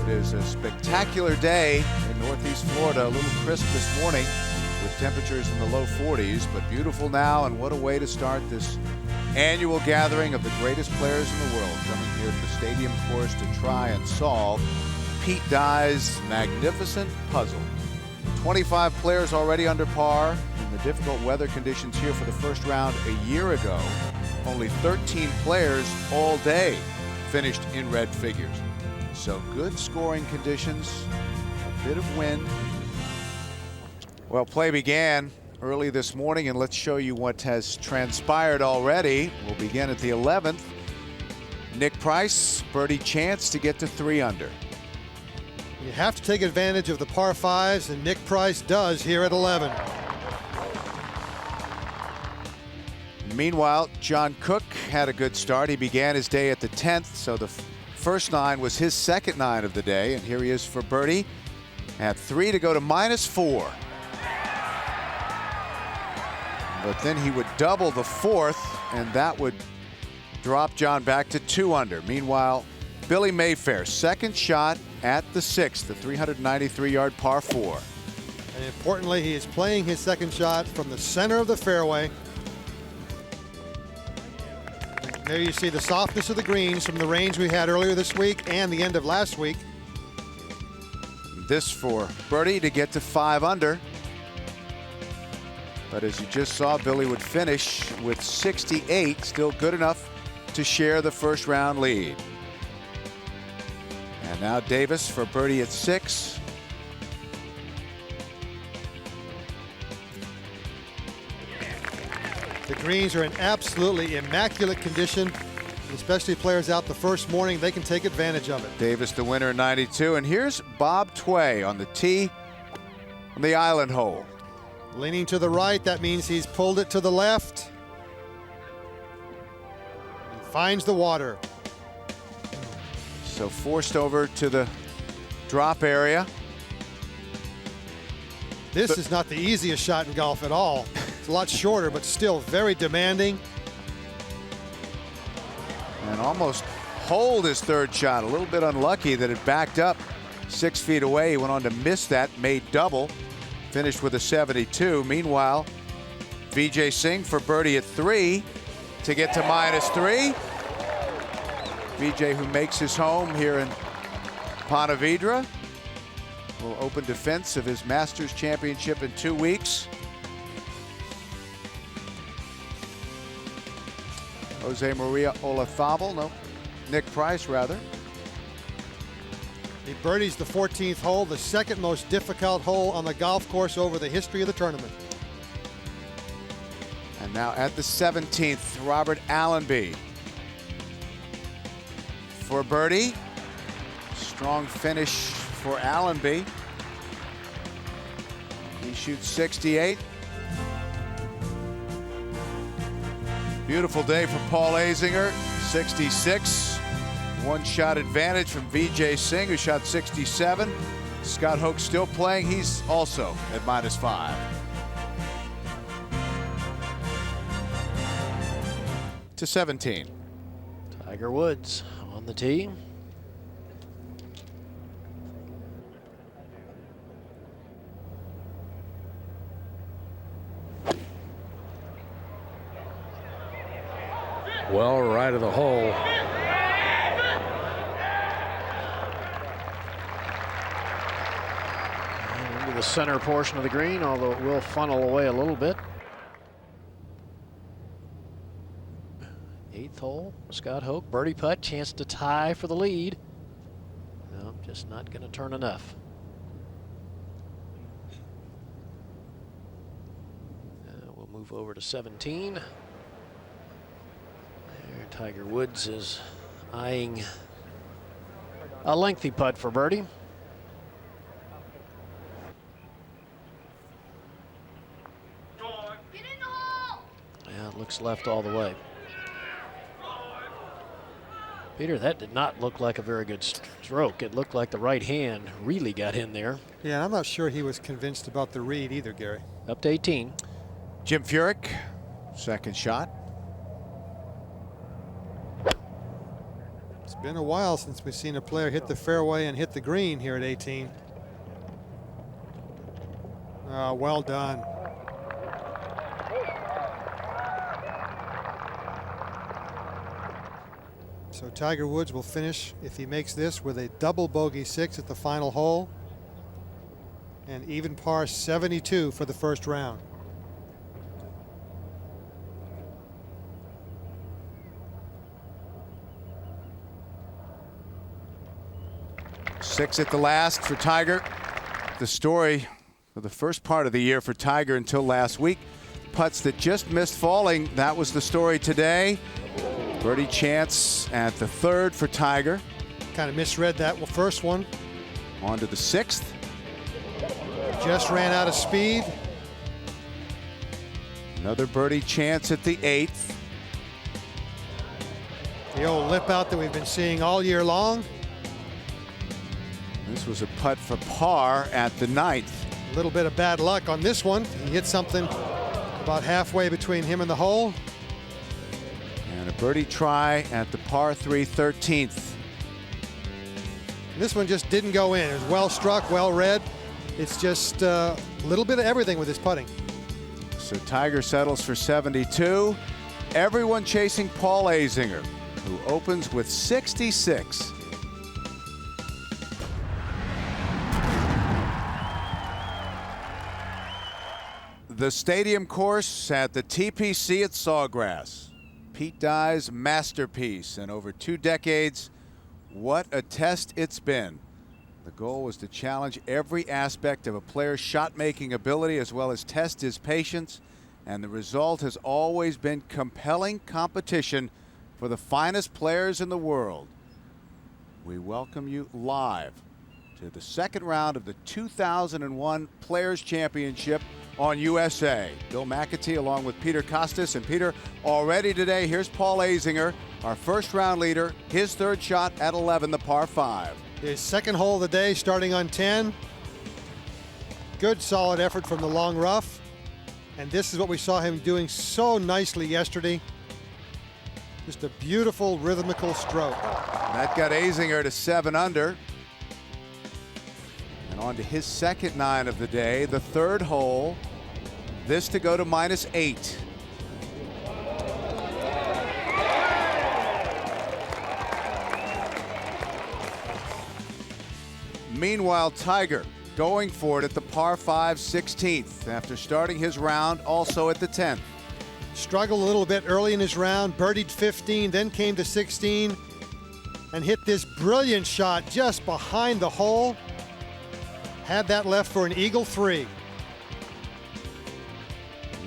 It is a spectacular day in Northeast Florida. A little crisp this morning with temperatures in the low 40s, but beautiful now. And what a way to start this annual gathering of the greatest players in the world, coming here to the stadium course to try and solve Pete Dye's magnificent puzzle. 25 players already under par in the difficult weather conditions here for the first round a year ago. Only 13 players all day finished in red figures. So good scoring conditions, a bit of wind. Well, play began early this morning, and let's show you what has transpired already. We'll begin at the 11th. Nick Price, birdie chance to get to 3 under. You have to take advantage of the par 5s, and Nick Price does here at 11. Meanwhile, John Koch had a good start. He began his day at the 10th, so the first 9 was his second 9 of the day, and here he is for birdie at 3 to go to -4. But then he would double the 4th, and that would drop John back to 2 under. Meanwhile, Billy Mayfair, second shot at the 6th, the 393-yard par 4. And importantly, he is playing his second shot from the center of the fairway. There you see the softness of the greens from the range we had earlier this week and the end of last week. This for birdie to get to 5 under. But as you just saw, Billy would finish with 68, still good enough to share the first round lead. And now Davis for birdie at 6. The greens are in absolutely immaculate condition, especially players out the first morning. They can take advantage of it. Davis the winner in 92. And here's Bob Tway on the tee on the island hole. Leaning to the right, that means he's pulled it to the left. He finds the water. So forced over to the drop area. This is not the easiest shot in golf at all. It's a lot shorter, but still very demanding. And almost holed his third shot. A little bit unlucky that it backed up 6 feet away. He went on to miss that, made double, finished with a 72. Meanwhile, Vijay Singh for birdie at 3 to get to -3. Vijay, who makes his home here in Ponte Vedra, will open defense of his Masters Championship in 2 weeks. Jose Maria Olazabal, no, Nick Price rather. He birdies the 14th hole, the second most difficult hole on the golf course over the history of the tournament. And now at the 17th, Robert Allenby for birdie. Strong finish for Allenby. He shoots 68. Beautiful day for Paul Azinger, 66. 1 shot advantage from Vijay Singh, who shot 67. Scott Hoch still playing. He's also at -5. To 17. Tiger Woods on the tee. Well, right of the hole. And into the center portion of the green, although it will funnel away a little bit. 8th hole, Scott Hoch, birdie putt, chance to tie for the lead. No, just not going to turn enough. We'll move over to 17. There, Tiger Woods is eyeing a lengthy putt for birdie. Yeah, it looks left all the way. Peter, that did not look like a very good stroke. It looked like the right hand really got in there. Yeah, I'm not sure he was convinced about the read either, Gary. Up to 18. Jim Furyk, second shot. It's been a while since we've seen a player hit the fairway and hit the green here at 18. Well done. So Tiger Woods will finish, if he makes this, with a double bogey 6 at the final hole and even par 72 for the first round. Six at the last for Tiger. The story of the first part of the year for Tiger until last week. Putts that just missed falling, that was the story today. Birdie chance at the third for Tiger. Kind of misread that first one. On to the sixth. Just ran out of speed. Another birdie chance at the eighth. The old lip out that we've been seeing all year long. This was a putt for par at the ninth. A little bit of bad luck on this one. He hit something about halfway between him and the hole. And a birdie try at the par 3 13th. This one just didn't go in. It was well struck, well read. It's just a little bit of everything with his putting. So Tiger settles for 72. Everyone chasing Paul Azinger, who opens with 66. The stadium course at the TPC at Sawgrass. Pete Dye's masterpiece, and over 2 decades, what a test it's been. The goal was to challenge every aspect of a player's shot-making ability as well as test his patience, and the result has always been compelling competition for the finest players in the world. We welcome you live to the second round of the 2001 Players Championship on USA. Bill McAtee along with Peter Costas. And Peter, already today, here's Paul Azinger, our first round leader, his third shot at 11, the par 5. His second hole of the day, starting on 10. Good solid effort from the long rough. And this is what we saw him doing so nicely yesterday. Just a beautiful rhythmical stroke. That got Azinger to 7 under. And on to his second 9 of the day, the third hole. This to go to -8. Meanwhile, Tiger going for it at the par 5 16th after starting his round also at the 10th. Struggled a little bit early in his round, birdied 15, then came to 16 and hit this brilliant shot just behind the hole. Had that left for an eagle 3.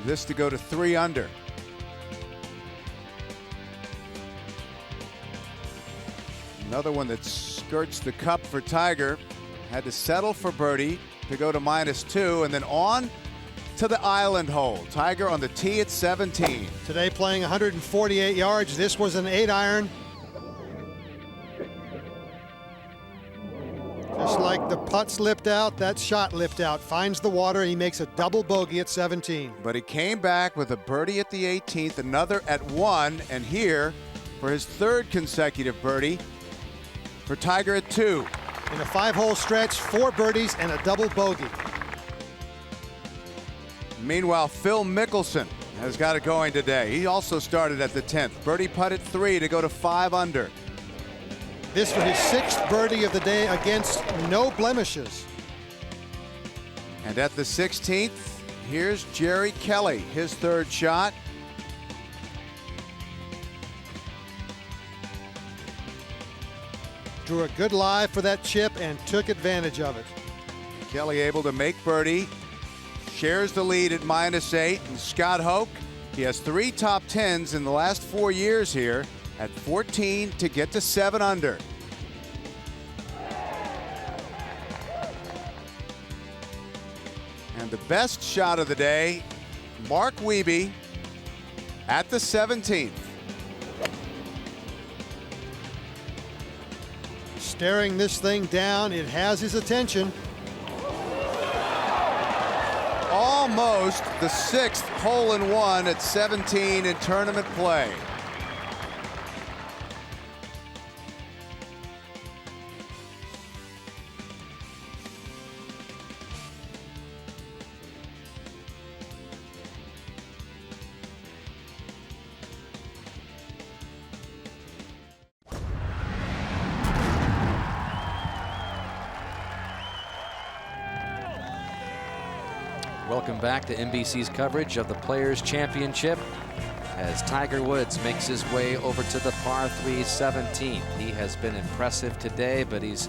This to go to 3 under. Another one that skirts the cup for Tiger. Had to settle for birdie to go to -2, and then on to the island hole. Tiger on the tee at 17. Today playing 148 yards. This was an 8-iron. Just like the putt slipped out, that shot lipped out. Finds the water. He makes a double bogey at 17. But he came back with a birdie at the 18th, another at 1, and here for his third consecutive birdie for Tiger at 2. In a 5-hole stretch, 4 birdies and a double bogey. Meanwhile, Phil Mickelson has got it going today. He also started at the 10th. Birdie putt at 3 to go to 5 under. This for his 6th birdie of the day against no blemishes. And at the 16th, here's Jerry Kelly, his third shot. Drew a good lie for that chip and took advantage of it. Kelly able to make birdie, shares the lead at -8, and Scott Hoch, he has 3 top 10s in the last 4 years here at 14 to get to 7 under. And the best shot of the day, Mark Wiebe at the 17th. Staring this thing down, it has his attention. Almost the 6th hole-in-one at 17 in tournament play. Welcome back to NBC's coverage of the Players Championship as Tiger Woods makes his way over to the par 3 17th. He has been impressive today, but he's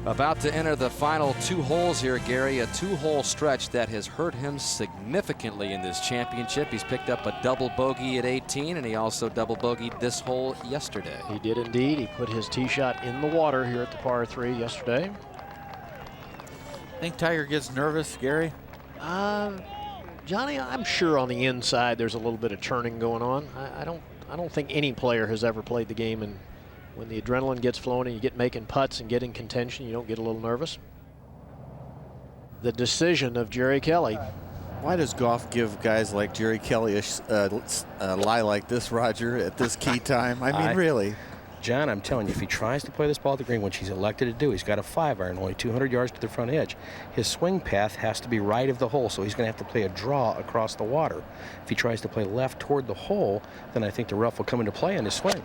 about to enter the final 2 holes here, Gary. A 2-hole stretch that has hurt him significantly in this championship. He's picked up a double bogey at 18, and he also double bogeyed this hole yesterday. He did indeed. He put his tee shot in the water here at the par 3 yesterday. Think Tiger gets nervous, Gary? Johnny, I'm sure on the inside there's a little bit of churning going on. I don't think any player has ever played the game, and when the adrenaline gets flowing and you get making putts and get in contention, you don't get a little nervous. The decision of Jerry Kelly. Why does golf give guys like Jerry Kelly a lie like this, Roger, at this key time? I mean, really. John, I'm telling you, if he tries to play this ball at the green, which he's elected to do, he's got a 5-iron, only 200 yards to the front edge. His swing path has to be right of the hole, so he's going to have to play a draw across the water. If he tries to play left toward the hole, then I think the rough will come into play in his swing.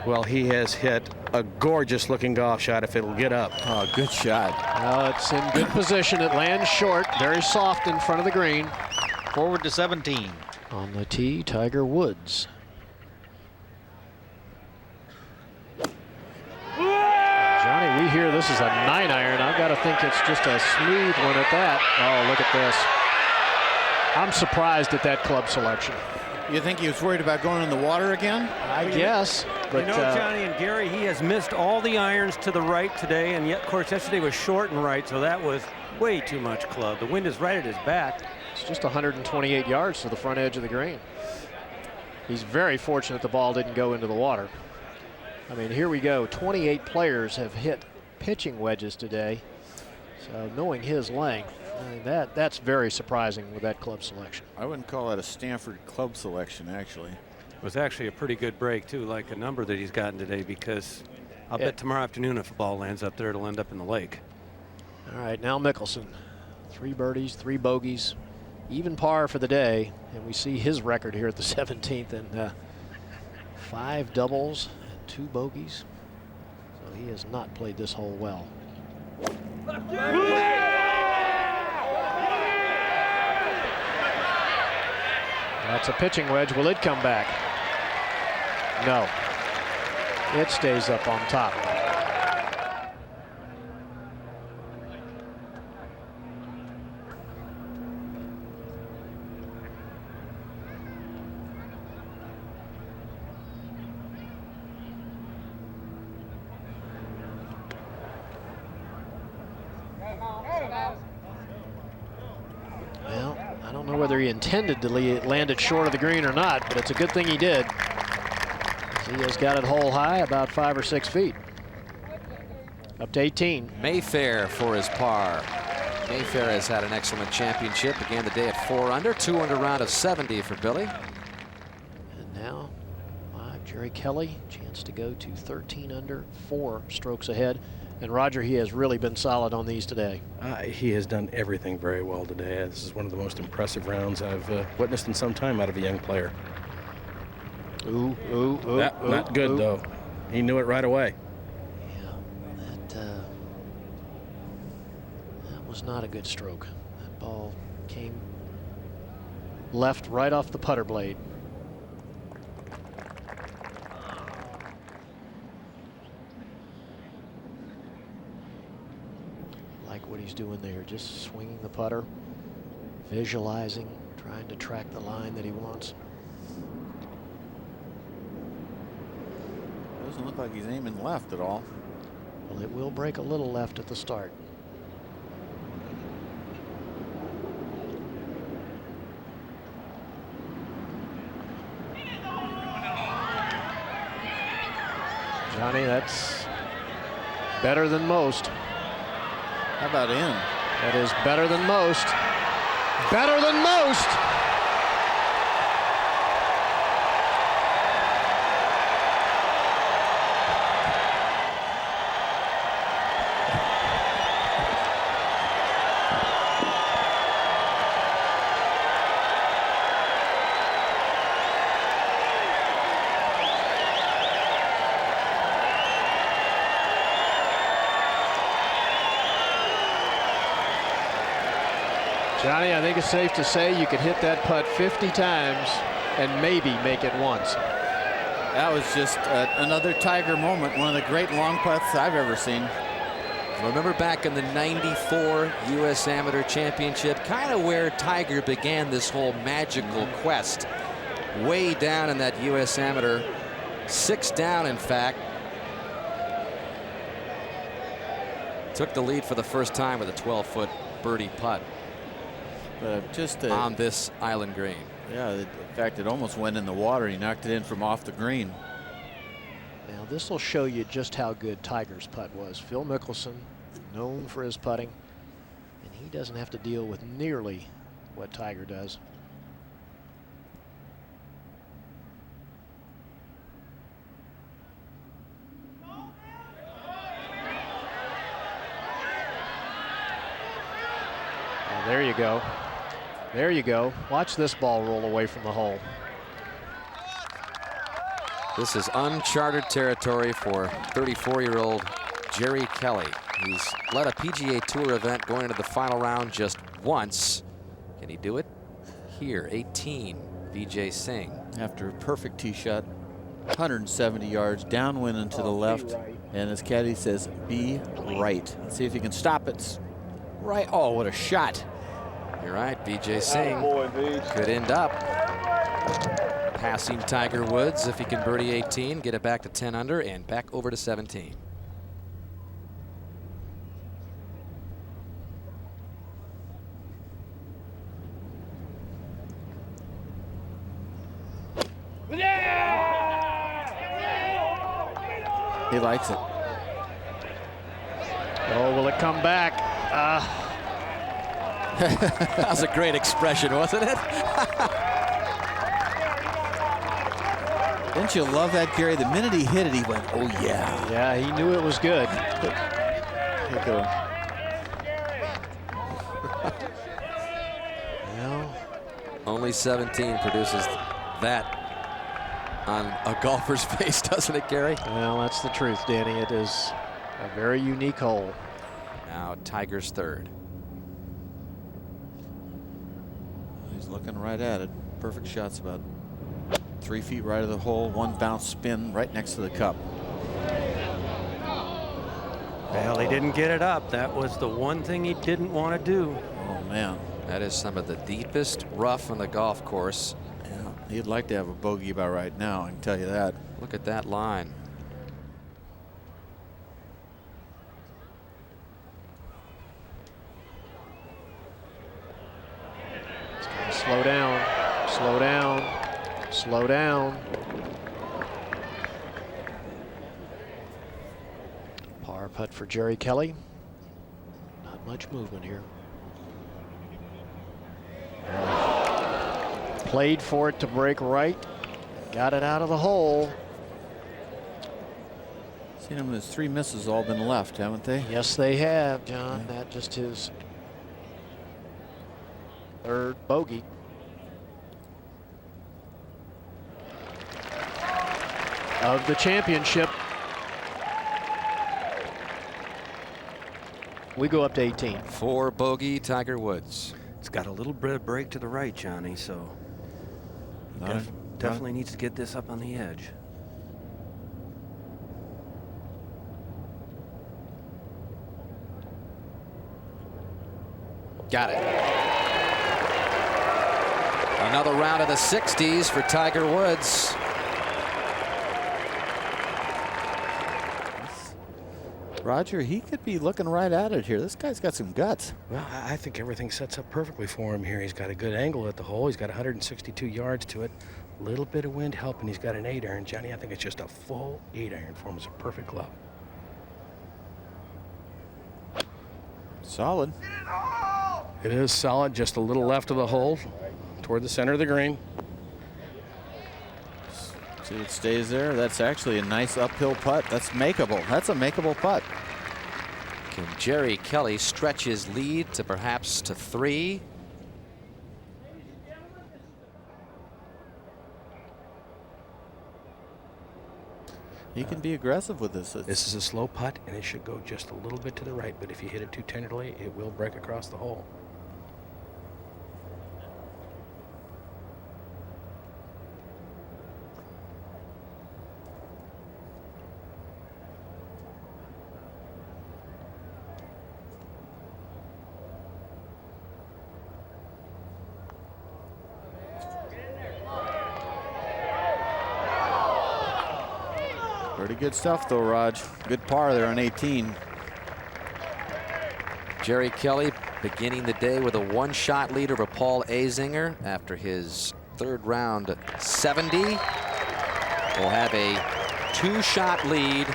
Well, he has hit a gorgeous-looking golf shot if it'll get up. Oh, good shot. Well, it's in good position. It lands short, very soft in front of the green. Forward to 17. On the tee, Tiger Woods. Johnny, we hear this is a 9-iron. I've got to think it's just a smooth one at that. Oh, look at this. I'm surprised at that club selection. You think he was worried about going in the water again? I guess. But, you know, Johnny and Gary, he has missed all the irons to the right today, and yet, of course, yesterday was short and right, so that was way too much club. The wind is right at his back. It's just 128 yards to the front edge of the green. He's very fortunate the ball didn't go into the water. I mean, here we go. 28 players have hit pitching wedges today. So knowing his length, that's very surprising with that club selection. I wouldn't call that a Stanford club selection, actually. It was actually a pretty good break, too, like a number that he's gotten today, because I'll bet tomorrow afternoon if a ball lands up there, it'll end up in the lake. All right, now Mickelson. 3 birdies, 3 bogeys, even par for the day. And we see his record here at the 17th, and 5 doubles and 2 bogeys. So he has not played this hole well. That's a pitching wedge. Will it come back? No. It stays up on top. Well, I don't know whether he intended to land it short of the green or not, but it's a good thing he did. He has got it hole high, about 5 or 6 feet. Up to 18. Mayfair for his par. Mayfair has had an excellent championship. Began the day at 4 under, 2 under round of 70 for Billy. And now, Jerry Kelly, chance to go to 13 under, 4 strokes ahead. And Roger, he has really been solid on these today. He has done everything very well today. This is one of the most impressive rounds I've witnessed in some time out of a young player. Ooh, ooh, ooh. Not good, though. He knew it right away. Yeah, that was not a good stroke. That ball came left right off the putter blade. Like what he's doing there, just swinging the putter, visualizing, trying to track the line that he wants. Doesn't look like he's aiming left at all. Well, it will break a little left at the start. Johnny, that's better than most. How about in? That is better than most. Better than most. Johnny, I think it's safe to say you could hit that putt 50 times and maybe make it once. That was just another Tiger moment. One of the great long putts I've ever seen. Remember back in the '94 U.S. Amateur Championship, kind of where Tiger began this whole magical quest. Way down in that U.S. Amateur, 6 down in fact. Took the lead for the first time with a 12-foot birdie putt. Just on this island green. Yeah, in fact, it almost went in the water. He knocked it in from off the green. Now this will show you just how good Tiger's putt was. Phil Mickelson, known for his putting, and he doesn't have to deal with nearly what Tiger does. Oh, there you go. There you go. Watch this ball roll away from the hole. This is uncharted territory for 34-year-old Jerry Kelly. He's led a PGA Tour event going into the final round just once. Can he do it? Here, 18, Vijay Singh. After a perfect tee shot, 170 yards, downwind and to the left. And as caddy says, be right. Let's see if he can stop it. Right. Oh, what a shot. You're right, Vijay Singh could end up passing Tiger Woods if he can birdie 18, get it back to 10 under and back over to 17. He likes it. Oh, will it come back? That was a great expression, wasn't it? Didn't you love that, Gary? The minute he hit it, he went, oh, yeah. Yeah, he knew it was good. Well, only 17 produces that on a golfer's face, doesn't it, Gary? Well, that's the truth, Danny. It is a very unique hole. Now Tiger's third. He's looking right at it. Perfect shot's about 3 feet right of the hole. One bounce spin right next to the cup. Well, he didn't get it up. That was the one thing he didn't want to do. Oh, man. That is some of the deepest rough on the golf course. Yeah, he'd like to have a bogey about right now, I can tell you that. Look at that line. Slow down, slow down, slow down. Par putt for Jerry Kelly. Not much movement here. Played for it to break right. Got it out of the hole. Seen him, his 3 misses all been left, haven't they? Yes, they have, John. That just his third bogey. Of the championship. We go up to 18. 4 bogey Tiger Woods. It's got a little bit of break to the right, Johnny, so he definitely needs to get this up on the edge. Got it. Another round of the 60s for Tiger Woods. Roger, he could be looking right at it here. This guy's got some guts. Well, I think everything sets up perfectly for him here. He's got a good angle at the hole. He's got 162 yards to it. A little bit of wind helping. He's got an 8-iron. Johnny, I think it's just a full 8-iron for him. It's a perfect club. Solid. It is solid, just a little left of the hole toward the center of the green. See, it stays there. That's actually a nice uphill putt. That's makeable. That's a makeable putt. Can Jerry Kelly stretch his lead to perhaps to 3? He can be aggressive with this. This is a slow putt, and it should go just a little bit to the right, but if you hit it too tenderly, it will break across the hole. Pretty good stuff, though, Raj. Good par there on 18. Jerry Kelly beginning the day with a one-shot lead over Paul Azinger after his third round 70. Will have a two-shot lead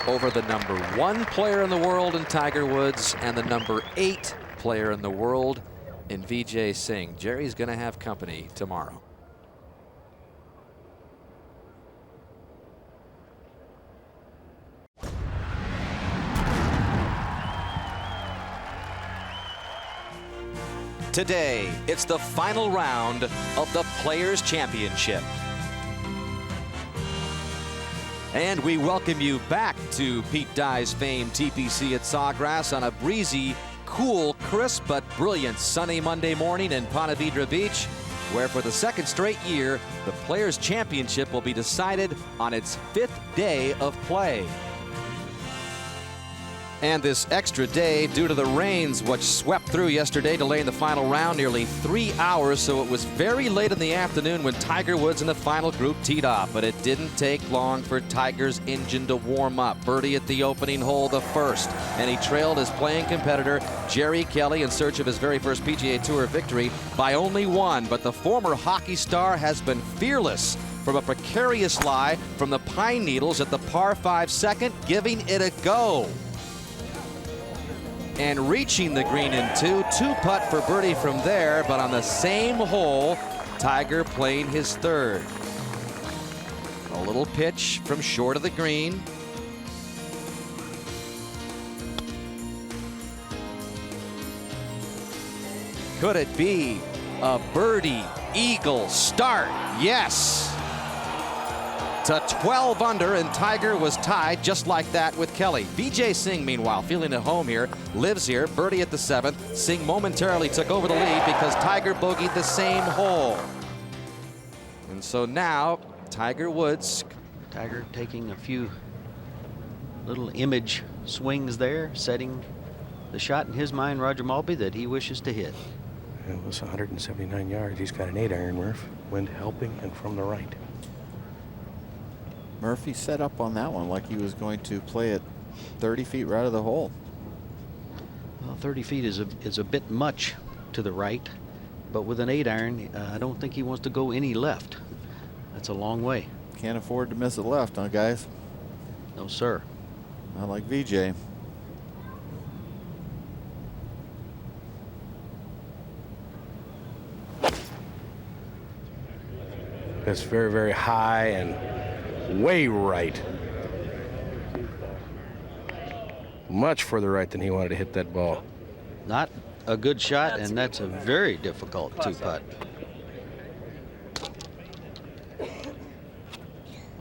over the #1 player in the world in Tiger Woods and the #8 player in the world in Vijay Singh. Jerry's going to have company tomorrow. Today, it's the final round of the Players' Championship. And we welcome you back to Pete Dye's famed TPC at Sawgrass on a breezy, cool, crisp, but brilliant sunny Monday morning in Ponte Vedra Beach, where for the second straight year, the Players' Championship will be decided on its 5th day of play. And this extra day due to the rains which swept through yesterday, delaying the final round nearly 3 hours, so it was very late in the afternoon when Tiger Woods and the final group teed off. But it didn't take long for Tiger's engine to warm up. Birdie at the opening hole, the first, and he trailed his playing competitor Jerry Kelly in search of his very first PGA Tour victory by only 1. But the former hockey star has been fearless from a precarious lie from the pine needles at the par 5 second, giving it a go. And reaching the green in two putt for birdie from there, but on the same hole, Tiger playing his third. A little pitch from short of the green. Could it be a birdie eagle start? Yes. To 12 under, and Tiger was tied just like that with Kelly. Vijay Singh, meanwhile, feeling at home here, lives here, birdie at the 7th. Singh momentarily took over the lead because Tiger bogeyed the same hole. And so now, Tiger Woods. Tiger taking a few little image swings there, setting the shot in his mind, Roger Maltby, that he wishes to hit. It was 179 yards. He's got an 8-iron, Murph. Wind helping and from the right. Murphy set up on that one like he was going to play it 30 feet right of the hole. Well, 30 feet is a bit much to the right, but with an 8-iron, I don't think he wants to go any left. That's a long way. Can't afford to miss it left, huh, guys? No, sir. Not like Vijay. That's very, very high and way right. Much further right than he wanted to hit that ball. Not a good shot, and that's a very difficult 2-putt.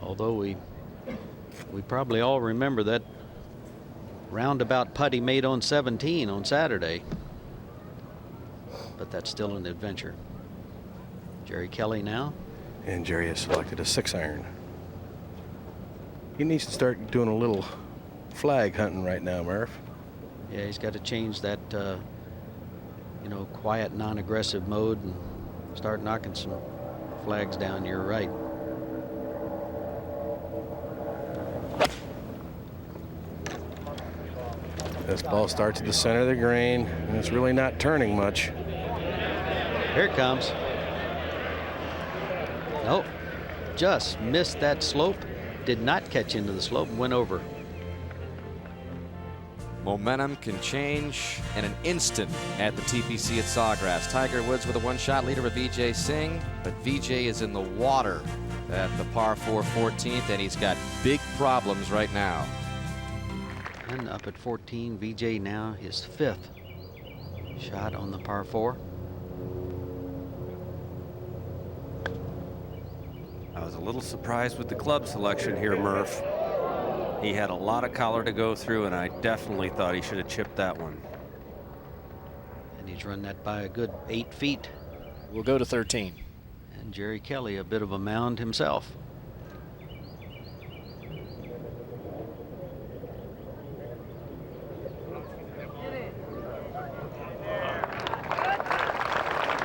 Although we probably all remember that roundabout putt he made on 17 on Saturday. But that's still an adventure. Jerry Kelly now. And Jerry has selected a 6-iron. He needs to start doing a little flag hunting right now, Murph. Yeah, he's got to change that, you know, quiet, non-aggressive mode and start knocking some flags down. You're right. This ball starts at the center of the green, and it's really not turning much. Here it comes. Nope. Just missed that slope. Did not catch into the slope and went over. Momentum can change in an instant at the TPC at Sawgrass. Tiger Woods with a one-shot lead over Vijay Singh, but Vijay is in the water at the par 4 14th, and he's got big problems right now. And up at 14, Vijay now his 5th shot on the par 4. I was a little surprised with the club selection here, Murph. He had a lot of collar to go through, and I definitely thought he should have chipped that one. And he's run that by a good 8 feet. We'll go to 13. And Jerry Kelly, a bit of a mound himself.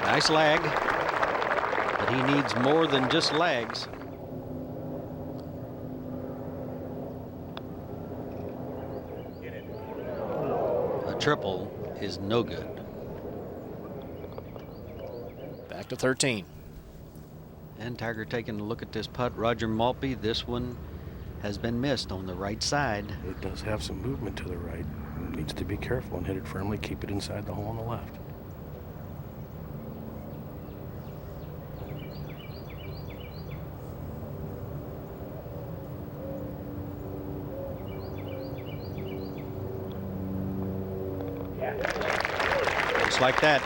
Nice lag, but he needs more than just lags. triple is no good. Back to 13. And Tiger taking a look at this putt. Roger Maltby, this one has been missed on the right side. It does have some movement to the right. It needs to be careful and hit it firmly. Keep it inside the hole on the left. Just like that.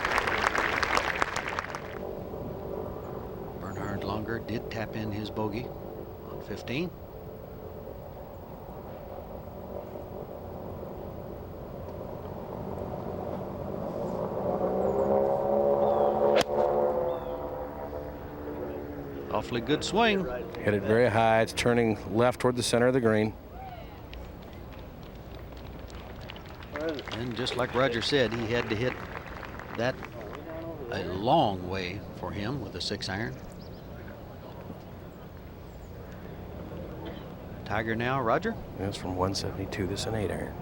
Bernhard Langer did tap in his bogey on 15. Awfully good swing. Hit it very high. It's turning left toward the center of the green. And just like Roger said, he had to hit that a long way for him with a 6-iron. Tiger now, Roger? That's from 172. This is an 8-iron.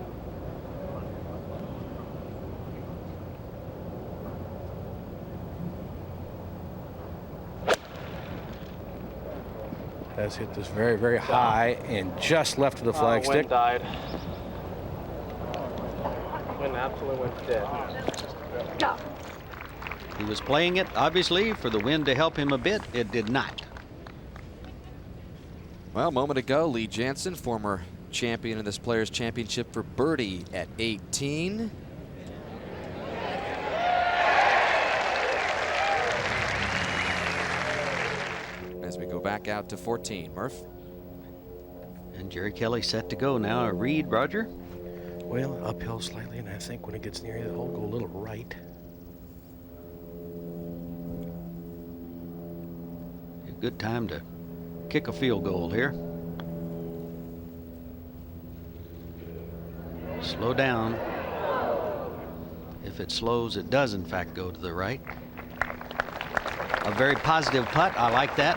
Has hit this very, very high and just left of the flagstick. Wind died. Wind absolutely went dead. He was playing it, obviously, for the wind to help him a bit. It did not. Well, a moment ago, Lee Janzen, former champion in this Players' Championship, for birdie at 18. As we go back out to 14, Murph. And Jerry Kelly set to go now. A read, Roger? Well, uphill slightly, and I think when it gets near the hole, go a little right. A good time to kick a field goal here. Slow down. If it slows, it does in fact go to the right. A very positive putt. I like that.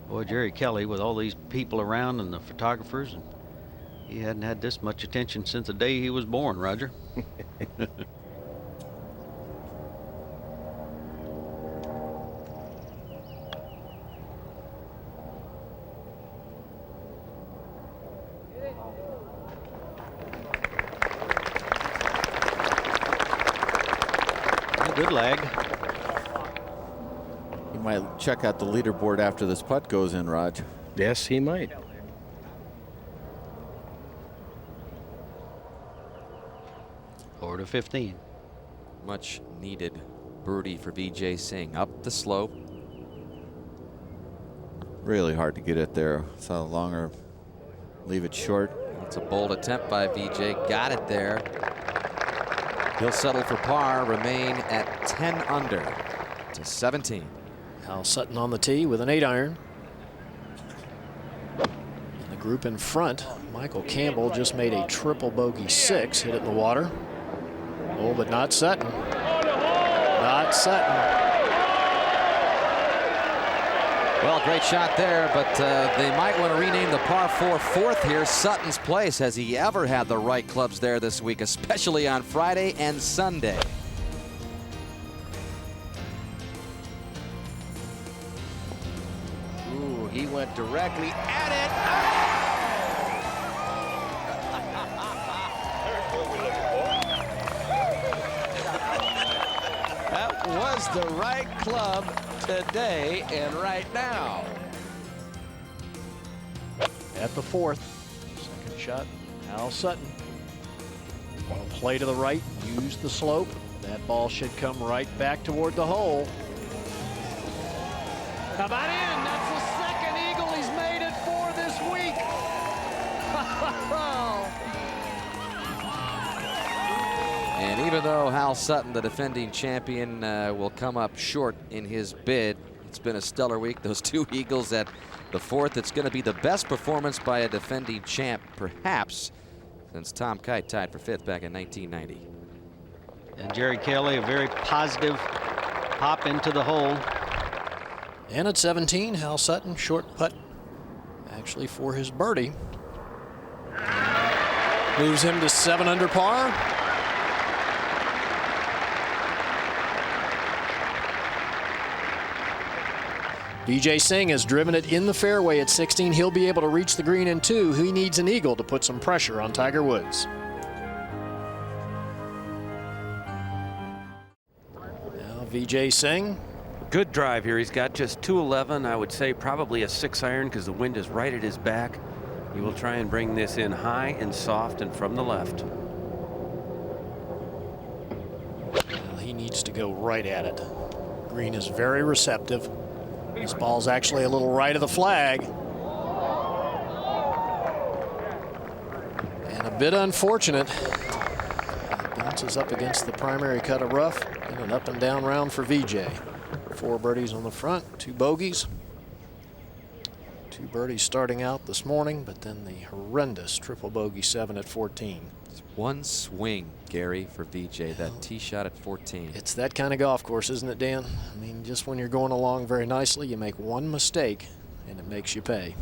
Boy, Jerry Kelly, with all these people around and the photographers, he hadn't had this much attention since the day he was born, Roger. Good lag. You might check out the leaderboard after this putt goes in, Raj. Yes, he might. Over to 15. Much needed birdie for Vijay Singh. Up the slope. Really hard to get it there. Saw Longer leave it short. It's a bold attempt by Vijay. Got it there. He'll settle for par, remain at 10 under to 17. Hal Sutton on the tee with an 8-iron. And the group in front, Michael Campbell just made a triple bogey 6, hit it in the water. Oh, but not Sutton. Not Sutton. Well, great shot there, but they might want to rename the par 4 fourth here. Sutton's Place. Has he ever had the right clubs there this week, especially on Friday and Sunday? Ooh, he went directly at it. That was the right club today and right now. At the 4th, second shot, Hal Sutton. Want to play to the right, use the slope. That ball should come right back toward the hole. How about in? That's the second eagle he's made it for this week. And even though Hal Sutton, the defending champion, will come up short in his bid, it's been a stellar week. Those 2 eagles at the 4th. It's going to be the best performance by a defending champ, perhaps, since Tom Kite tied for 5th back in 1990. And Jerry Kelly, a very positive pop into the hole. And at 17, Hal Sutton, short putt back actually for his birdie. Moves him to 7 under par. Vijay Singh has driven it in the fairway at 16. He'll be able to reach the green in 2. He needs an eagle to put some pressure on Tiger Woods. Now Vijay Singh. Good drive here. He's got just 211. I would say probably a 6-iron because the wind is right at his back. He will try and bring this in high and soft and from the left. Well, he needs to go right at it. Green is very receptive. This ball's actually a little right of the flag. And a bit unfortunate. It bounces up against the primary cut of rough in an up and down round for Vijay. 4 birdies on the front, 2 bogeys. 2 birdies starting out this morning, but then the horrendous triple bogey 7 at 14. It's one swing, Gary, for Vijay, that tee shot at 14. It's that kind of golf course, isn't it, Dan? I mean, just when you're going along very nicely, you make one mistake, and it makes you pay.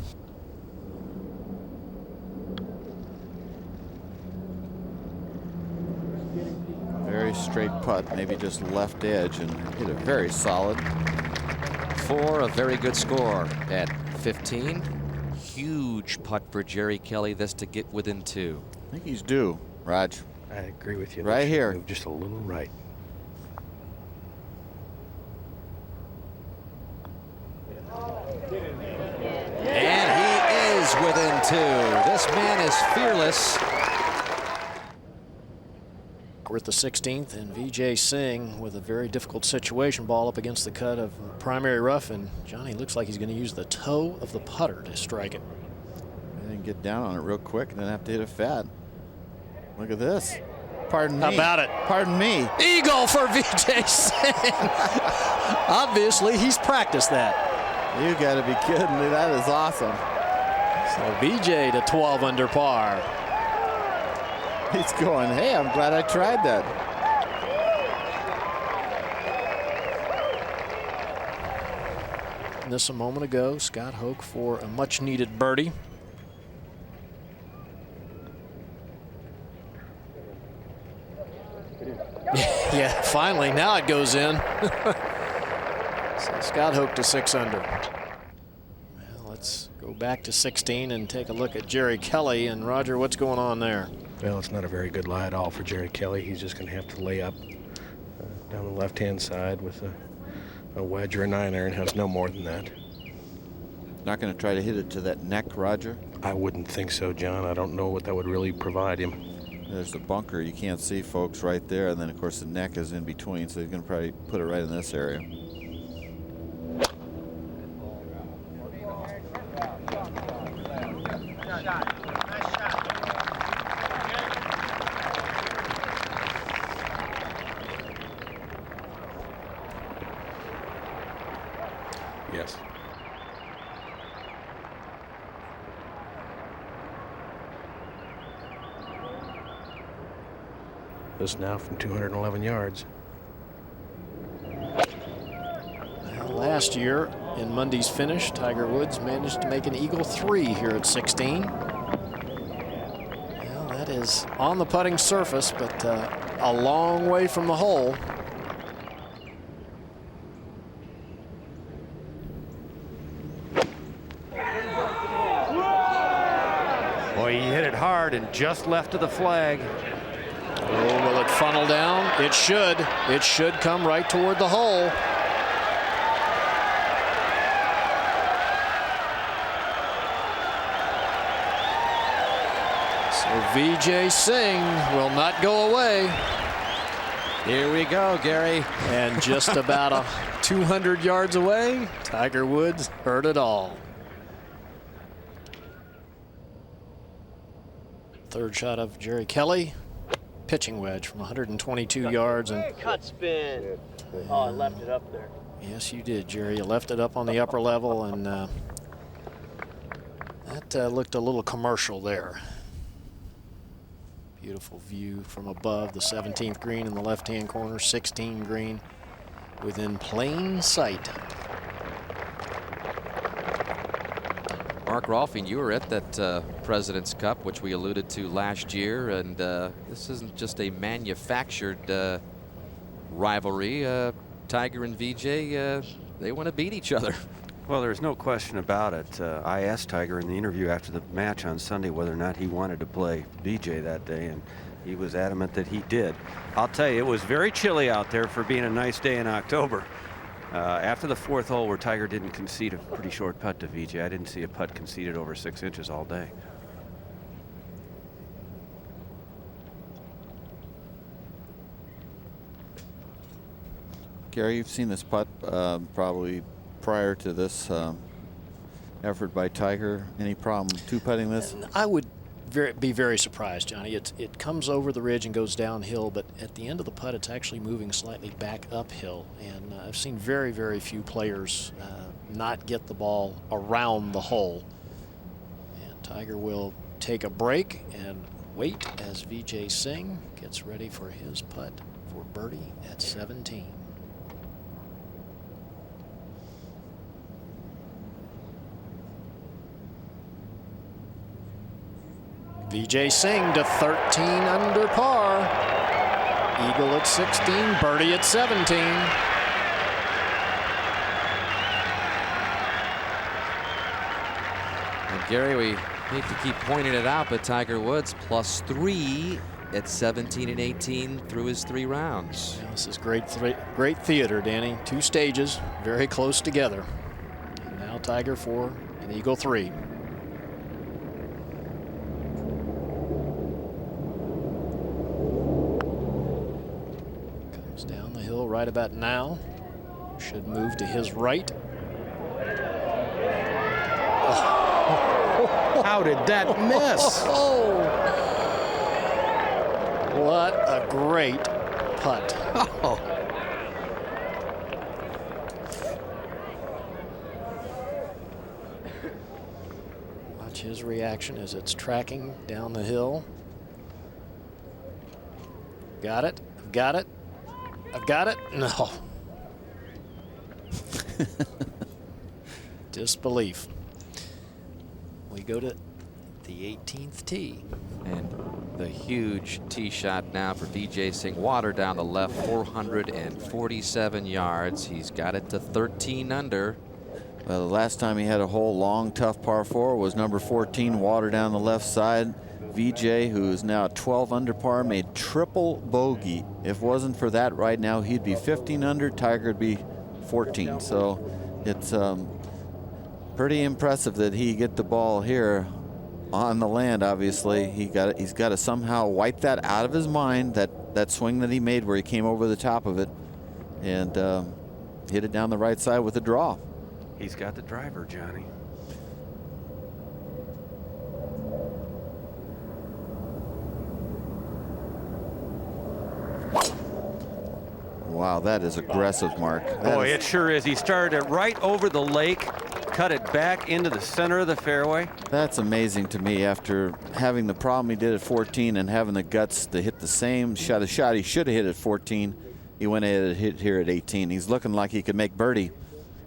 Very straight putt, maybe just left edge, and hit it very solid. 4, a very good score at 15. Huge putt for Jerry Kelly, this to get within 2. I think he's due, Raj. I agree with you. Right here. Move just a little right. And he is within 2. This man is fearless. We're at the 16th, and Vijay Singh with a very difficult situation. Ball up against the cut of primary rough, and Johnny looks like he's going to use the toe of the putter to strike it. And then get down on it real quick and then have to hit it fat. Look at this. Pardon me. How about it? Pardon me. Eagle for Vijay Singh. Obviously, he's practiced that. You got to be kidding me. That is awesome. So Vijay to 12 under par. He's going, hey, I'm glad I tried that. This a moment ago, Scott Hoch for a much-needed birdie. Yeah, finally, now it goes in. So Scott Hoch to 6 under. Well, let's go back to 16 and take a look at Jerry Kelly. And Roger, what's going on there? Well, it's not a very good lie at all for Jerry Kelly. He's just going to have to lay up down the left-hand side with a wedge or a 9-iron. Has no more than that. Not going to try to hit it to that neck, Roger? I wouldn't think so, John. I don't know what that would really provide him. There's the bunker you can't see, folks, right there. And then, of course, the neck is in between, so he's going to probably put it right in this area. Yes. This now from 211 yards. Well, last year in Monday's finish, Tiger Woods managed to make an eagle 3 here at 16. Well, that is on the putting surface, but a long way from the hole. Boy, he hit it hard and just left of the flag. Oh, will it funnel down? It should. It should come right toward the hole. So Vijay Singh will not go away. Here we go, Gary. And just about 200 yards away, Tiger Woods heard it all. Third shot of Jerry Kelly. Pitching wedge from 122 yards. And Cut spin. Oh, I left it up there. yes, you did, Jerry. You left it up on the upper level, and that looked a little commercial there. Beautiful view from above the 17th green in the left-hand corner, 16 green within plain sight. Mark Rolfing, you were at that President's Cup, which we alluded to last year, and this isn't just a manufactured rivalry. Tiger and Vijay, they want to beat each other. Well, there's no question about it. I asked Tiger in the interview after the match on Sunday whether or not he wanted to play Vijay that day, and he was adamant that he did. I'll tell you, it was very chilly out there for being a nice day in October. After the 4th hole where Tiger didn't concede a pretty short putt to Vijay, I didn't see a putt conceded over 6 inches all day. Gary, you've seen this putt probably prior to this effort by Tiger. Any problem two-putting this? I would be very surprised, Johnny. It comes over the ridge and goes downhill, but at the end of the putt, it's actually moving slightly back uphill. And I've seen very, very few players not get the ball around the hole. And Tiger will take a break and wait as Vijay Singh gets ready for his putt for birdie at 17. Vijay Singh to 13 under par. Eagle at 16, birdie at 17. And Gary, we hate to keep pointing it out, but Tiger Woods +3 at 17 and 18 through his 3 rounds. Yeah, this is great theater, Danny. 2 stages, very close together. And now Tiger for an Eagle 3. Down the hill right about now. Should move to his right. Oh. How did that miss? Oh. What a great putt. Oh. Watch his reaction as it's tracking down the hill. Got it. Got it. I've got it. No. Disbelief. We go to the 18th tee. And the huge tee shot now for Vijay Singh. Water down the left, 447 yards. He's got it to 13 under. Well, the last time he had a whole long, tough par 4 was number 14, water down the left side. Vijay, who is now 12 under par, made triple bogey. If it wasn't for that right now, he'd be 15 under. Tiger would be 14. So it's pretty impressive that he get the ball here on the land. Obviously, he's got to somehow wipe that out of his mind, that swing that he made where he came over the top of it and hit it down the right side with a draw. He's got the driver, Johnny. Wow, that is aggressive, Mark. Boy, it sure is. He started it right over the lake, cut it back into the center of the fairway. That's amazing to me after having the problem he did at 14 and having the guts to hit the same shot he should have hit at 14. He went ahead and hit here at 18. He's looking like he could make birdie,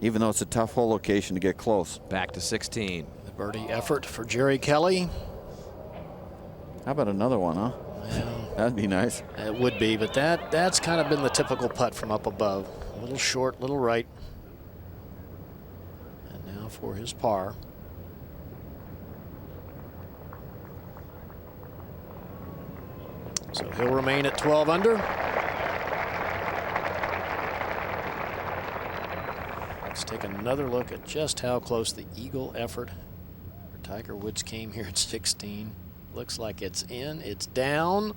even though it's a tough hole location to get close. Back to 16. The birdie effort for Jerry Kelly. How about another one, huh? Well, that'd be nice. It would be, but that's kind of been the typical putt from up above. A little short, little right. And now for his par. So he'll remain at 12 under. Let's take another look at just how close the Eagle effort for Tiger Woods came here at 16. Looks like it's in, it's down.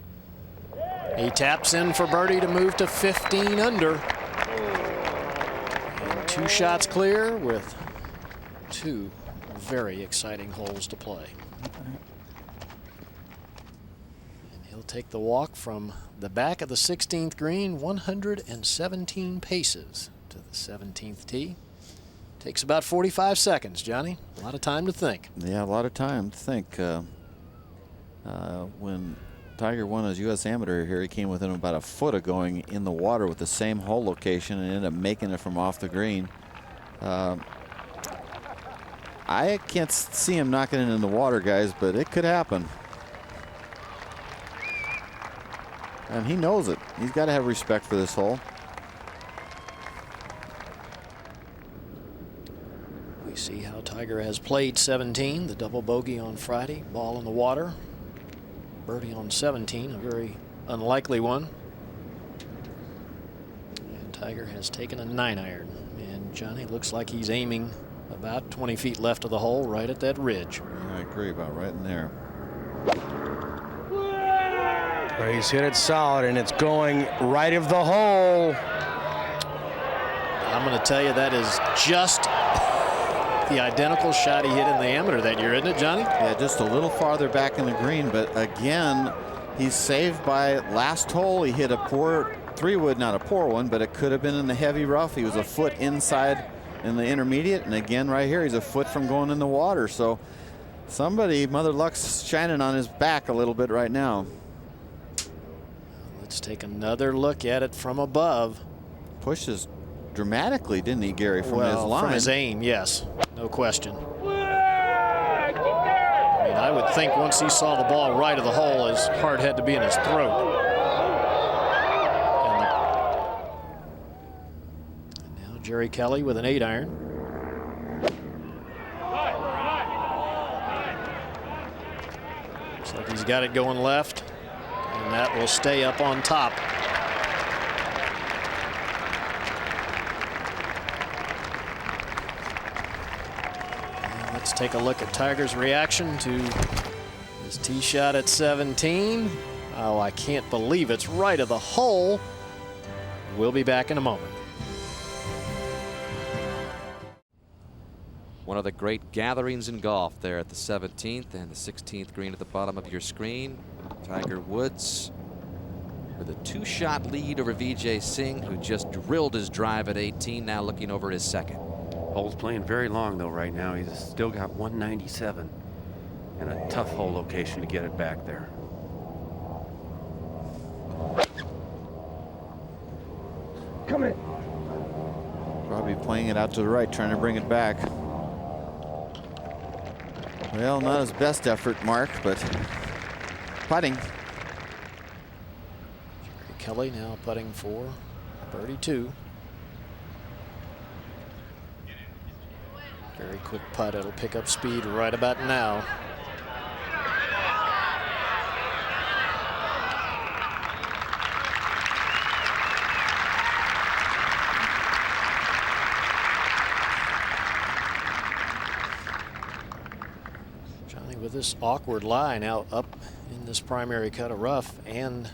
He taps in for birdie to move to 15 under. And 2 shots clear with 2 very exciting holes to play. And he'll take the walk from the back of the 16th green, 117 paces to the 17th tee. Takes about 45 seconds, Johnny. A lot of time to think. Yeah, a lot of time to think. When Tiger won his U.S. Amateur here, he came within about a foot of going in the water with the same hole location and ended up making it from off the green. I can't see him knocking it in the water, guys, but it could happen. And he knows it. He's got to have respect for this hole. We see how Tiger has played 17, the double bogey on Friday, ball in the water. Birdie on 17, a very unlikely one. And Tiger has taken a 9-iron. And Johnny looks like he's aiming about 20 feet left of the hole, right at that ridge. I agree, about right in there. He's hit it solid, and it's going right of the hole. I'm going to tell you that is just the identical shot he hit in the amateur that year, isn't it, Johnny? Yeah, just a little farther back in the green, but again, he's saved by last hole. He hit a poor 3-wood, not a poor one, but it could have been in the heavy rough. He was a foot inside in the intermediate, and again right here, he's a foot from going in the water. So somebody, Mother Luck's shining on his back a little bit right now. Let's take another look at it from above. Pushes dramatically, didn't he, Gary, from his line? From his aim, yes, no question. I mean, I would think once he saw the ball right of the hole, his heart had to be in his throat. And now Jerry Kelly with an 8-iron. Looks like he's got it going left, and that will stay up on top. Let's take a look at Tiger's reaction to his tee shot at 17. Oh, I can't believe it's right of the hole. We'll be back in a moment. One of the great gatherings in golf there at the 17th and the 16th green at the bottom of your screen. Tiger Woods with a 2-shot lead over Vijay Singh, who just drilled his drive at 18, now looking over his second. Hole's playing very long though right now. He's still got 197 and a tough hole location to get it back there. Come in. Probably playing it out to the right, trying to bring it back. Well, not his best effort, Mark, but putting. Kelly now putting for birdie 2. Very quick putt. It'll pick up speed right about now. Johnny, with this awkward lie now up in this primary cut of rough and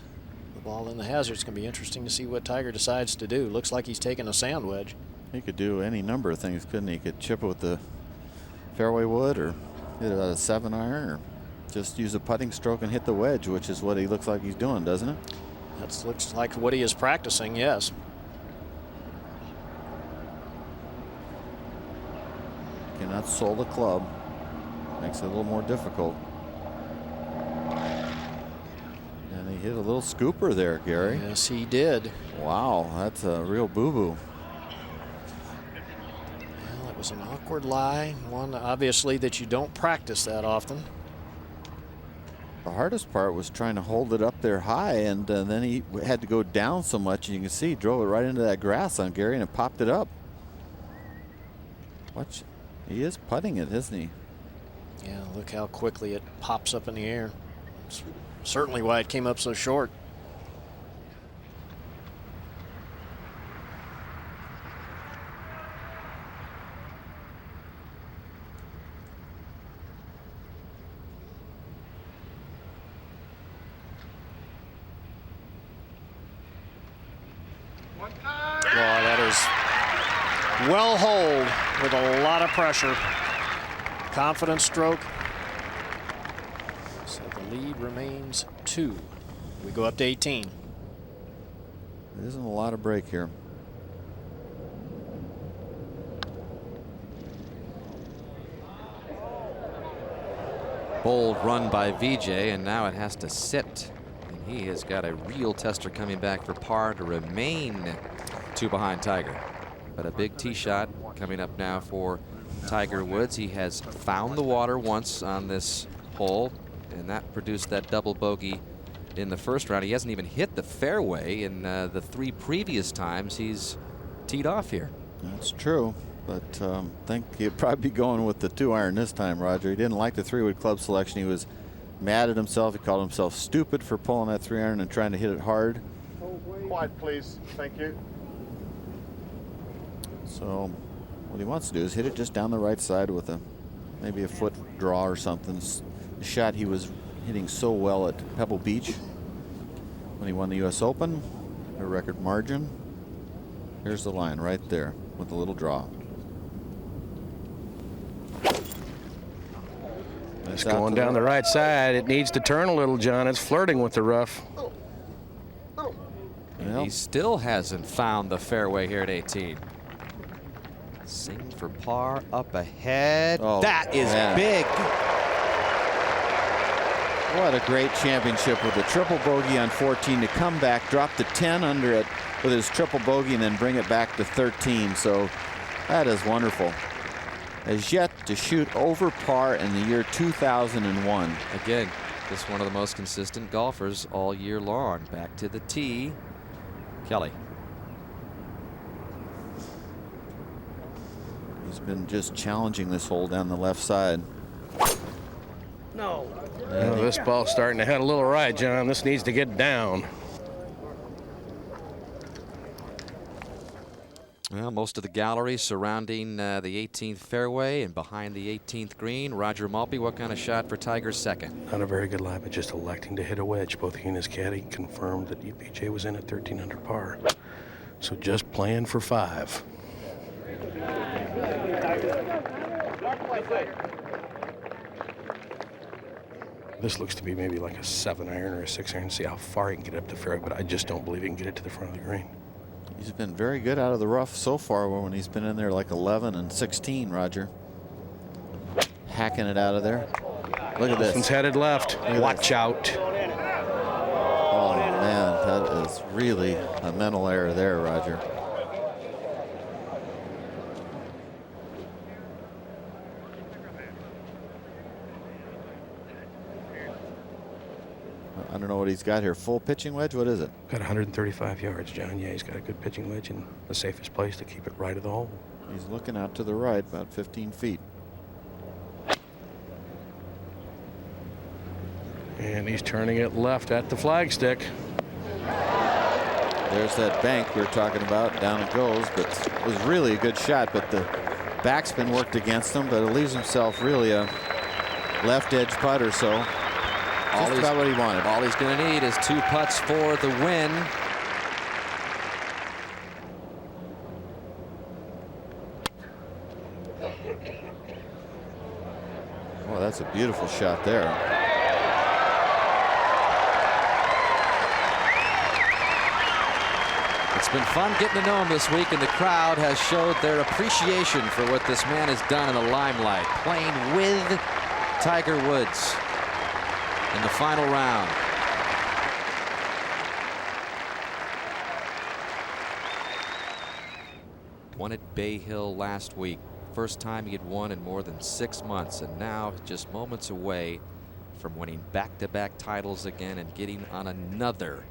the ball in the hazard, it's going to be interesting to see what Tiger decides to do. Looks like he's taking a sand wedge. He could do any number of things, couldn't he? He could chip it with the fairway wood, or hit it at a 7-iron, or just use a putting stroke and hit the wedge, which is what he looks like he's doing, doesn't it? That looks like what he is practicing, yes. Cannot soul the club. Makes it a little more difficult. And he hit a little scooper there, Gary. Yes, he did. Wow, that's a real boo-boo. Well, it was an awkward lie, one obviously that you don't practice that often. The hardest part was trying to hold it up there high, and then he had to go down so much, and you can see he drove it right into that grass on Gary, and it popped it up. Watch, he is putting it, isn't he? Yeah, look how quickly it pops up in the air. It's certainly why it came up so short. Wow, that is well holed with a lot of pressure. Confident stroke. So the lead remains 2. We go up to 18. There isn't a lot of break here. Bold run by Vijay, and now it has to sit. And he has got a real tester coming back for par to remain 2 behind Tiger. But a big tee shot coming up now for Tiger Woods. He has found the water once on this hole, and that produced that double bogey in the first round. He hasn't even hit the fairway in the 3 previous times he's teed off here. That's true, but I think he'd probably be going with the 2-iron this time, Roger. He didn't like the 3-wood club selection. He was mad at himself. He called himself stupid for pulling that 3-iron and trying to hit it hard. Quiet, please. Thank you. So what he wants to do is hit it just down the right side with maybe a foot draw or something. The shot he was hitting so well at Pebble Beach when he won the U.S. Open, a record margin. Here's the line right there with a little draw. It's going down the right side. It needs to turn a little, John. It's flirting with the rough. And he still hasn't found the fairway here at 18. Singh for par up ahead. Oh, that is man. big. What a great championship with a triple bogey on 14 to come back, drop the 10 under it with his triple bogey, and then bring it back to 13. So that is wonderful. Has yet to shoot over par in the year 2001. Again, just one of the most consistent golfers all year long. Back to the tee. Kelly. He's been just challenging this hole down the left side. No. Well, this ball's starting to head a little right, John. This needs to get down. Well, most of the gallery surrounding the 18th fairway and behind the 18th green. Roger Maltby, what kind of shot for Tiger's second? Not a very good lie, but just electing to hit a wedge. Both he and his caddy confirmed that BJ was in at 13 under par. So just playing for 5. This looks to be maybe like a 7-iron or a 6-iron. See how far he can get up the fairway, but I just don't believe he can get it to the front of the green. He's been very good out of the rough so far when he's been in there like 11 and 16, Roger. Hacking it out of there. Look at this. This one's headed left. Watch out. Oh, man, that is really a mental error there, Roger. I don't know what he's got here. Full pitching wedge? What is it? Got 135 yards, John. Yeah, he's got a good pitching wedge and the safest place to keep it right of the hole. He's looking out to the right, about 15 feet. And he's turning it left at the flagstick. There's that bank we were talking about. Down it goes, but it was really a good shot, but the backspin worked against him, but it leaves himself really a left edge putt or so. Just about what he wanted. All he's going to need is 2 putts for the win. Oh, that's a beautiful shot there. It's been fun getting to know him this week, and the crowd has showed their appreciation for what this man has done in the limelight, playing with Tiger Woods in the final round. Won at Bay Hill last week. First time he had won in more than 6 months, and now just moments away from winning back-to-back titles again and getting on another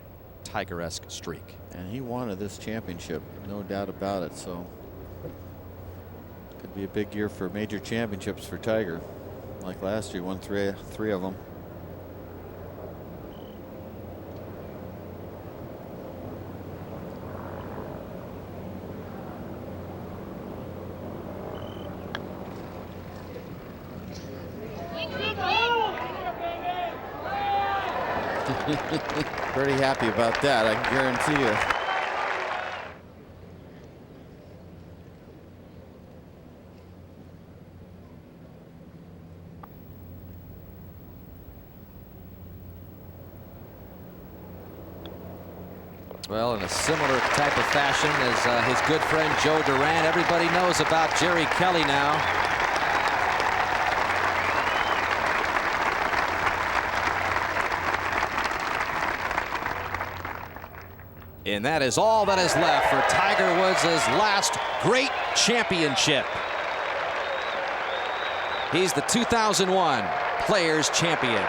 Tiger-esque streak. And he wanted this championship, no doubt about it. So could be a big year for major championships for Tiger. Like last year, won three of them. Pretty happy about that, I can guarantee you. Well, in a similar type of fashion as his good friend Joe Duran, everybody knows about Jerry Kelly now. And that is all that is left for Tiger Woods' last great championship. He's the 2001 Players Champion.